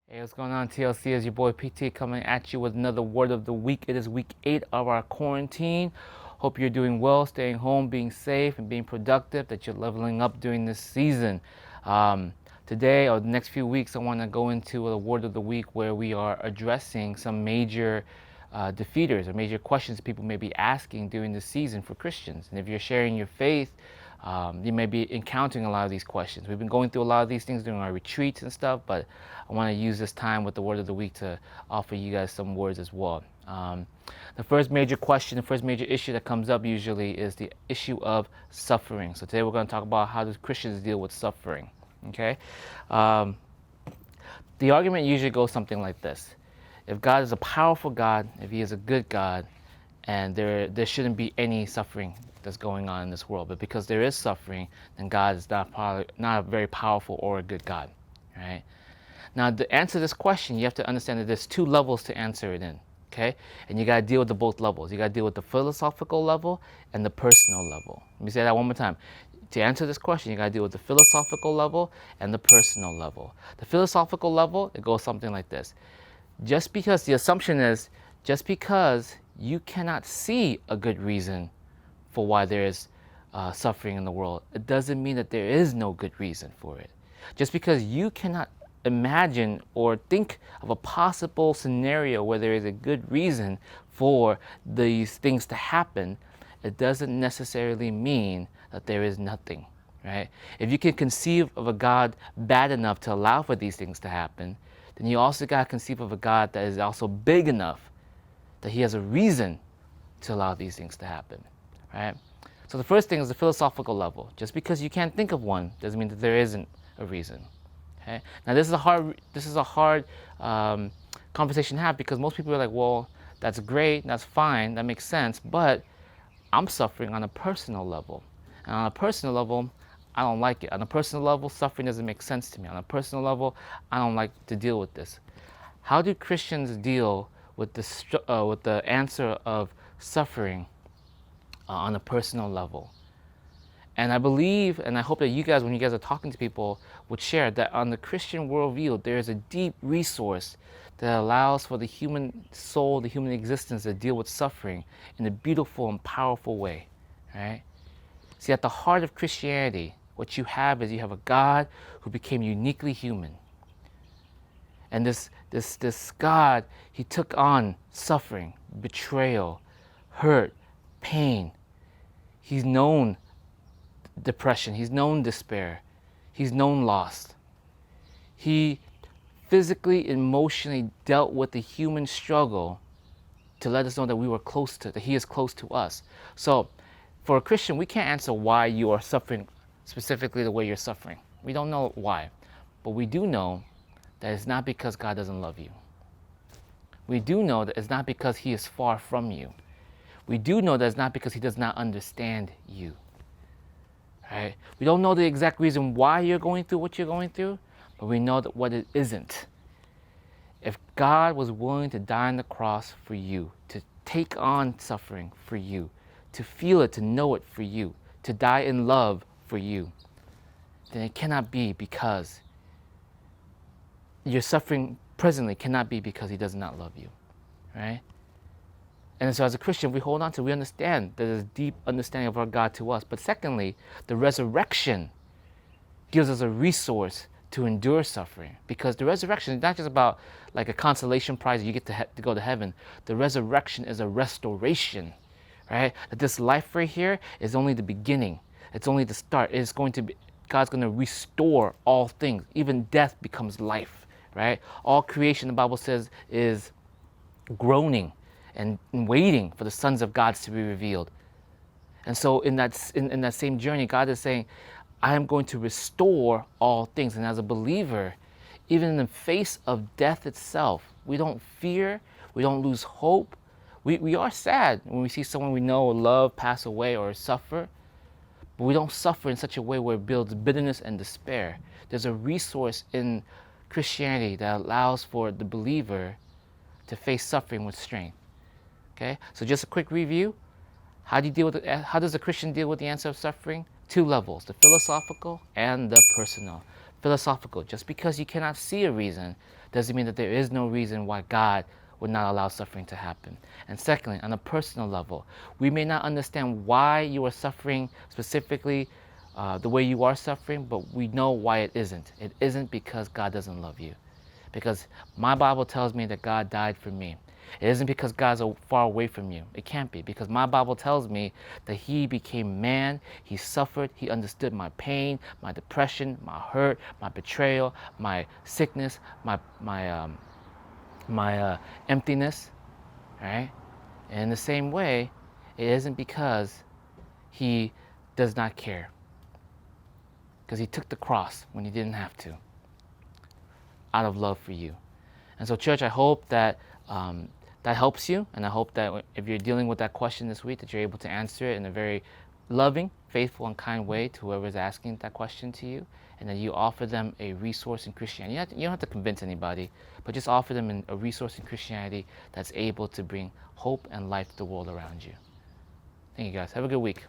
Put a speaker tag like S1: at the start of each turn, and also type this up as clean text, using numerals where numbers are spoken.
S1: Hey, what's going on, TLC? Is your boy PT coming at you with another word of the week. It is week 8 of our quarantine. Hope you're doing well, staying home, being safe, and being productive, that you're leveling up during this season. Today, or the next few weeks, I want to go into a word of the week where we are addressing some major defeaters or major questions people may be asking during the season for Christians. And if you're sharing your faith, you may be encountering a lot of these questions. We've been going through a lot of these things during our retreats and stuff, but I want to use this time with the word of the week to offer you guys some words as well. The first major question, the first major issue that comes up usually is the issue of suffering. So today we're going to talk about how do Christians deal with suffering. Okay, the argument usually goes something like this: if God is a powerful God, if He is a good God, and there shouldn't be any suffering that's going on in this world, but because there is suffering, then God is not a very powerful or a good God, right? Now, to answer this question, you have to understand that there's two levels to answer it in, okay? And you got to deal with the both levels. You got to deal with the philosophical level and the personal level. Let me say that one more time. To answer this question, you got to deal with the philosophical level and the personal level. The philosophical level, it goes something like this. Just because the assumption is, just because you cannot see a good reason for why there is suffering in the world, it doesn't mean that there is no good reason for it. Just because you cannot imagine or think of a possible scenario where there is a good reason for these things to happen, it doesn't necessarily mean that there is nothing, right? If you can conceive of a God bad enough to allow for these things to happen, then you also got to conceive of a God that is also big enough that He has a reason to allow these things to happen, right? So the first thing is the philosophical level. Just because you can't think of one doesn't mean that there isn't a reason. Okay? Now this is a hard conversation to have, because most people are like, well, that's great, that's fine, that makes sense, but I'm suffering on a personal level. And on a personal level, I don't like it. On a personal level, suffering doesn't make sense to me. On a personal level, I don't like to deal with this. How do Christians deal with the answer of suffering on a personal level? And I believe, and I hope that you guys, when you guys are talking to people, would share that on the Christian worldview, there is a deep resource that allows for the human soul, the human existence, to deal with suffering in a beautiful and powerful way, right? See, at the heart of Christianity, what you have is you have a God who became uniquely human. And this God, He took on suffering, betrayal, hurt, pain. He's known depression, He's known despair, He's known loss. He physically, emotionally dealt with the human struggle to let us know that we were close to, that He is close to us. So for a Christian, we can't answer why you are suffering specifically the way you're suffering. We don't know why, but we do know that it's not because God doesn't love you. We do know that it's not because He is far from you. We do know that it's not because He does not understand you. Right? We don't know the exact reason why you're going through what you're going through, but we know that what it isn't. If God was willing to die on the cross for you, to take on suffering for you, to feel it, to know it for you, to die in love for you, then it cannot be because your suffering presently cannot be because He does not love you, right? And so as a Christian, we hold on to, we understand that there's a deep understanding of our God to us. But secondly, the resurrection gives us a resource to endure suffering, because the resurrection is not just about like a consolation prize you get to go to heaven. The resurrection is a restoration, right? That this life right here is only the beginning. It's only the start. It's going to be, God's going to restore all things. Even death becomes life, right? All creation, the Bible says, is groaning and waiting for the sons of God to be revealed. And so in that same journey, God is saying, I am going to restore all things. And as a believer, even in the face of death itself, we don't fear, we don't lose hope. We are sad when we see someone we know or love pass away or suffer, but we don't suffer in such a way where it builds bitterness and despair. There's a resource in Christianity that allows for the believer to face suffering with strength. Okay, so just a quick review. How does a Christian deal with the answer of suffering? Two levels, the philosophical and the personal. Philosophical, just because you cannot see a reason doesn't mean that there is no reason why God would not allow suffering to happen. And secondly, on a personal level, we may not understand why you are suffering specifically the way you are suffering, but we know why it isn't. It isn't because God doesn't love you. Because my Bible tells me that God died for me. It isn't because God's far away from you. It can't be, because my Bible tells me that He became man, He suffered, He understood my pain, my depression, my hurt, my betrayal, my sickness, my emptiness, right? And in the same way, it isn't because He does not care, because He took the cross when He didn't have to, out of love for you. And so, church, I hope that that helps you, and I hope that if you're dealing with that question this week, that you're able to answer it in a very loving, faithful, and kind way to whoever is asking that question to you, and that you offer them a resource in Christianity. You don't have to convince anybody, but just offer them a resource in Christianity that's able to bring hope and life to the world around you. Thank you, guys. Have a good week.